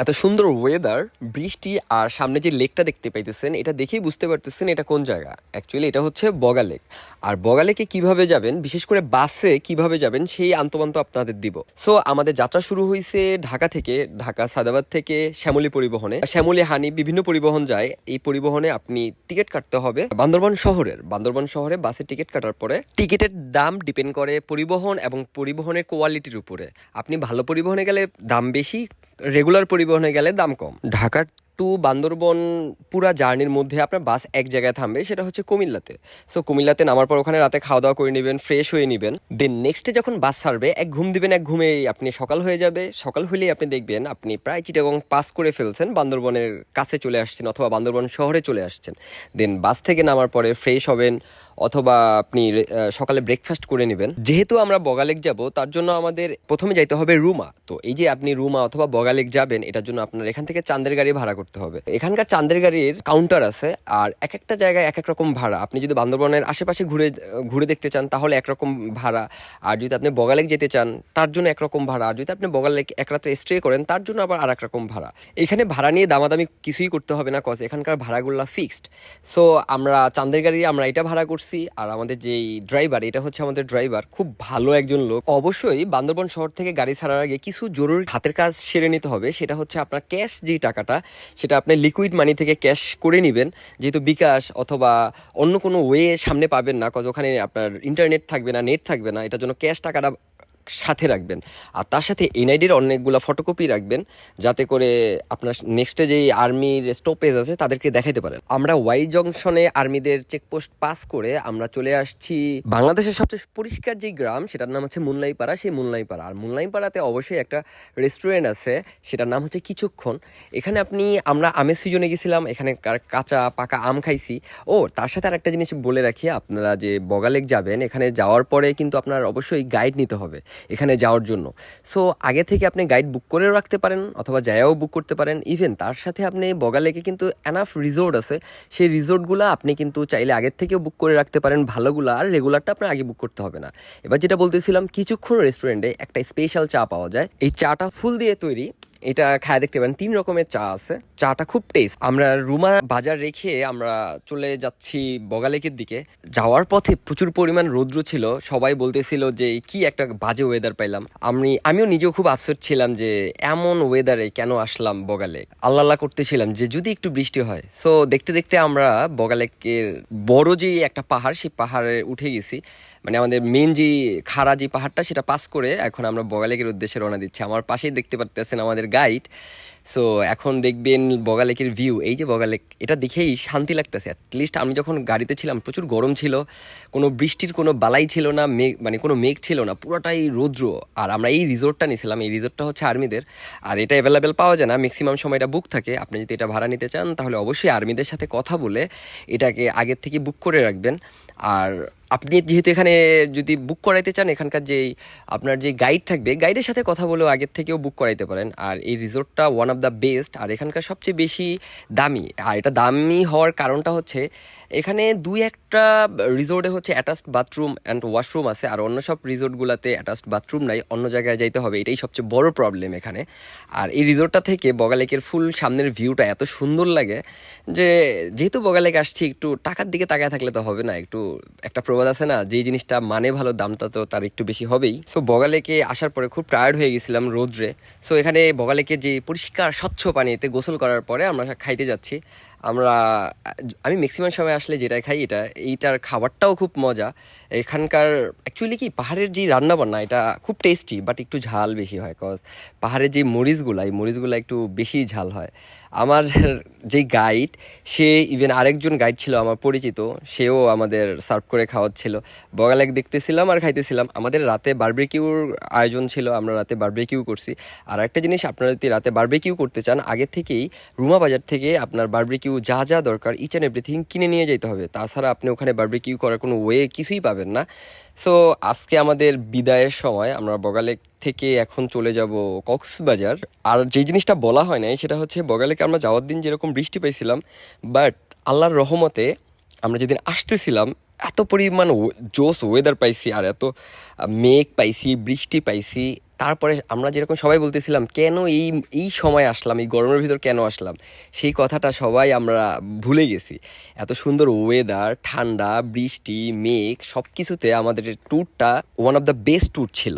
এত সুন্দর ওয়েদার, বৃষ্টি আর সামনে যে লেকটা দেখতে পাইতেছেন এটা দেখেই বুঝতে পারতেছেন এটা কোন জায়গা। অ্যাকচুয়ালি এটা হচ্ছে বগা লেক। আর বগা লেকে কীভাবে যাবেন, বিশেষ করে বাসে কিভাবে যাবেন সেই আন্তপান্ত আপনাদের দিব। সো আমাদের যাত্রা শুরু হয়েছে ঢাকা থেকে, ঢাকা সাদাবাদ থেকে শ্যামলী পরিবহনে। শ্যামলী হানি বিভিন্ন পরিবহন যায়, এই পরিবহনে আপনি টিকিট কাটতে হবে বান্দরবান শহরে বাসে টিকিট কাটার পরে টিকিটের দাম ডিপেন্ড করে পরিবহন এবং পরিবহনের কোয়ালিটির উপরে। আপনি ভালো পরিবহনে গেলে দাম বেশি, রেগুলার পরিবহনে গেলে দাম কম। ঢাকা টু বান্দরবন পুরা জার্নির মধ্যে আপনার বাস এক জায়গায় থামবে, সেটা হচ্ছে কুমিল্লাতে। সো কুমিল্লাতে নামার পর ওখানে রাতে খাওয়া দাওয়া করে নেবেন, ফ্রেশ হয়ে নেবেন। দেন নেক্সট ডে যখন বাস ছাড়বে এক ঘুম দিবেন, এক ঘুমেই আপনি সকাল হয়ে যাবে। সকাল হলেই আপনি দেখবেন আপনি প্রায় চিটাগং পাস করে ফেলছেন, বান্দরবনের কাছে চলে আসছেন অথবা বান্দরবন শহরে চলে আসছেন। দেন বাস থেকে নামার পরে ফ্রেশ হবেন অথবা আপনি সকালে ব্রেকফাস্ট করে নেবেন। যেহেতু আমরা বগালেক যাব তার জন্য আমাদের প্রথমে যাইতে হবে রুমা। তো এই যে আপনি রুমা অথবা বগালেক যাবেন, এটার জন্য আপনার এখান থেকে চাঁদের গাড়ি ভাড়া করতে হবে। এখানকার চাঁদের গাড়ির কাউন্টার আছে, আর এক একটা জায়গায় এক এক রকম ভাড়া। আপনি যদি বান্দরবনের আশেপাশে ঘুরে দেখতে চান তাহলে একরকম ভাড়া, আর যদি আপনি বগালেক যেতে চান তার জন্য একরকম ভাড়া, আর যদি আপনি বগালেক এক রাতে স্টে করেন তার জন্য আবার আর এক রকম ভাড়া। এখানে ভাড়া নিয়ে দামাদামি কিছুই করতে হবে না, কজ এখানকার ভাড়াগুলো ফিক্সড। সো আমরা চাঁদের গাড়ি আমরা এটা ভাড়া করছি। আর আমাদের যেই ড্রাইভার, এটা হচ্ছে আমাদের ড্রাইভার, খুব ভালো একজন লোক। অবশ্যই বান্দরবন শহর থেকে গাড়ি ছাড়ার আগে কিছু জরুরি হাতের কাজ সেরে নিতে হবে। সেটা হচ্ছে আপনার ক্যাশ যেই টাকাটা, সেটা আপনি লিকুইড মানি থেকে ক্যাশ করে নেবেন। যেহেতু বিকাশ অথবা অন্য কোনো ওয়ে সামনে পাবেন না, কজ ওখানে আপনার ইন্টারনেট থাকবে না, নেট থাকবে না, এটার জন্য ক্যাশ টাকাটা সাথে রাখবেন। আর তার সাথে এনআইডির অনেকগুলো ফটোকপি রাখবেন, যাতে করে আপনার নেক্সটে যেই আর্মির স্টপেজ আছে তাদেরকে দেখাইতে পারেন। আমরা ওয়াই জংশনে আর্মিদের চেকপোস্ট পাস করে আমরা চলে আসছি বাংলাদেশের সবচেয়ে পরিষ্কার যে গ্রাম, সেটার নাম হচ্ছে মুনলাইপাড়া। সেই মুনলাইপাড়া, আর মুনলাইপাড়াতে অবশ্যই একটা রেস্টুরেন্ট আছে, সেটার নাম হচ্ছে কিছুক্ষণ। এখানে আমরা আমের সিজনে গেছিলাম, এখানে কাঁচা পাকা আম খাইছি। ও তার সাথে আর একটা জিনিস বলে রাখি, আপনারা যে বগালেক যাবেন এখানে যাওয়ার পরে কিন্তু আপনার অবশ্যই গাইড নিতে হবে এখানে যাওয়ার জন্য। সো আগে থেকে আপনি গাইড বুক করেও রাখতে পারেন অথবা যায়াও বুক করতে পারেন। ইভেন তার সাথে আপনি বগালেকে কিন্তু এনাফ রিসোর্ট আছে, সেই রিসোর্টগুলো আপনি কিন্তু চাইলে আগের থেকেও বুক করে রাখতে পারেন ভালোগুলো, আর রেগুলারটা আপনার আগে বুক করতে হবে না। এবার যেটা বলতেছিলাম, কিছুক্ষণ রেস্টুরেন্টে একটা স্পেশাল চা পাওয়া যায়। এই চাটা ফুল দিয়ে তৈরি, এটা খায় দেখতে পারেন। 3 রকমের চা আছে, চাটা খুব টেস্ট। আমরা রুমা বাজার রেখে আমরা চলে যাচ্ছি বগালেকের দিকে। যাওয়ার পথে প্রচুর পরিমাণ রৌদ্র ছিল, সবাই বলতেছিল যে কি একটা বাজে ওয়েদার পাইলাম। আমিও নিজেও খুব আপসেট ছিলাম যে এমন ওয়েদারে কেন আসলাম বগালেক। আল্লাহ করতেছিলাম যে যদি একটু বৃষ্টি হয়। সো দেখতে দেখতে আমরা বগালেকের বড় যে একটা পাহাড়, সেই পাহাড়ে উঠে গেছি। মানে আমাদের মেন যে খাড়া যে পাহাড়টা, সেটা পাস করে এখন আমরা বগালেকের উদ্দেশ্যে রওনা দিচ্ছি। আমার পাশেই দেখতে পারতেছেন আমাদের গাইড। সো এখন দেখবেন বগালেকের ভিউ। এই যে বগালেক, এটা দেখেই শান্তি লাগতেছে। অ্যাটলিস্ট আমি যখন গাড়িতে ছিলাম প্রচুর গরম ছিল, কোনো বৃষ্টির কোনো বালাই ছিল না, কোনো মেঘ ছিল না, পুরোটাই রৌদ্র। আর আমরা এই রিসোর্টটা নিয়েছিলাম, এই রিসোর্টটা হচ্ছে আর্মিদের, আর এটা অ্যাভেলেবেল পাওয়া যায় না, ম্যাক্সিমাম সময় এটা বুক থাকে। আপনি যদি এটা ভাড়া নিতে চান তাহলে অবশ্যই আর্মিদের সাথে কথা বলে এটাকে আগের থেকে বুক করে রাখবেন। আর আপনি যেহেতু এখানে যদি বুক করাইতে চান, এখানকার যেই আপনার যে গাইড থাকবে, গাইডের সাথে কথা বলেও আগের থেকেও বুক করাইতে পারেন। আর এই রিসোর্টটা ওয়ান অফ দ্য বেস্ট, আর এখানকার সবচেয়ে বেশি দামি। আর এটা দামি হওয়ার কারণটা হচ্ছে এখানে 2-1টা রিসোর্টে হচ্ছে অ্যাটাচড বাথরুম অ্যান্ড ওয়াশরুম আছে, আর অন্য সব রিসোর্টগুলোতে অ্যাটাচড বাথরুম নাই, অন্য জায়গায় যাইতে হবে। এটাই সবচেয়ে বড় প্রবলেম এখানে। আর এই রিসোর্টটা থেকে বগালেকের ফুল সামনের ভিউটা এত সুন্দর লাগে যে যেহেতু বগালেক আসছি, একটু টাকার দিকে তাকায় থাকলে তো হবে না। একটা প্রবাদ আছে না, যেই জিনিসটা মানে ভালো দামটা তো তার একটু বেশি হবেই। সো বগালেকে আসার পরে খুব টায়ার্ড হয়ে গেছিলাম রোদ্রে। সো এখানে বগালেকে যে পরিষ্কার স্বচ্ছ পানিতে গোসল করার পরে আমরা খাইতে যাচ্ছি। আমি ম্যাক্সিমাম সময় আসলে যেটাই খাই, এইটার খাবারটাও খুব মজা। এখানকার অ্যাকচুয়ালি কি পাহাড়ের যে রান্নাবান্না, এটা খুব টেস্টি, বাট একটু ঝাল বেশি হয়, কজ পাহাড়ের যে মরিচগুলা একটু বেশি ঝাল হয়। আমার যে গাইড, সে ইভেন আরেকজন গাইড ছিল আমার পরিচিত, সেও আমাদের সার্ভ করে খাওয়াচ্ছিল। বগালেক দেখতেছিলাম আর খাইতেছিলাম। আমাদের রাতে বারবিকিউর আয়োজন ছিল, আমরা রাতে বারবিকিউ করছি। আর একটা জিনিস, আপনারা যদি রাতে বারবিকিউ করতে চান, আগে থেকেই রুমা বাজার থেকে আপনার বারবিকিউ যা যা দরকার ইচ অ্যান্ড এভরিথিং কিনে নিয়ে যেতে হবে, তাছাড়া আপনি ওখানে বারবিকিউ করার কোনো ওয়ে কিছুই পাবেন না। সো আজকে আমাদের বিদায়ের সময়, আমরা বগালেক থেকে এখন চলে যাব কক্সবাজার। আর যে জিনিসটা বলা হয় নাই সেটা হচ্ছে, বগালেকে আমরা যাওয়ার দিন যেরকম বৃষ্টি পাইছিলাম, বাট আল্লাহর রহমতে আমরা যেদিন আসতেছিলাম এত পরিমাণ জোস ওয়েদার পাইছি, আর এত মেঘ পাইছি, বৃষ্টি পাইছি, তারপরে আমরা যেরকম সবাই বলতেছিলাম কেন এই এই সময় আসলাম, এই গরমের ভিতর কেন আসলাম, সেই কথাটা সবাই আমরা ভুলে গেছি। এত সুন্দর ওয়েদার, ঠান্ডা, বৃষ্টি, মেঘ, সব কিছুতে আমাদের ট্যুরটা one of the best tour ছিল।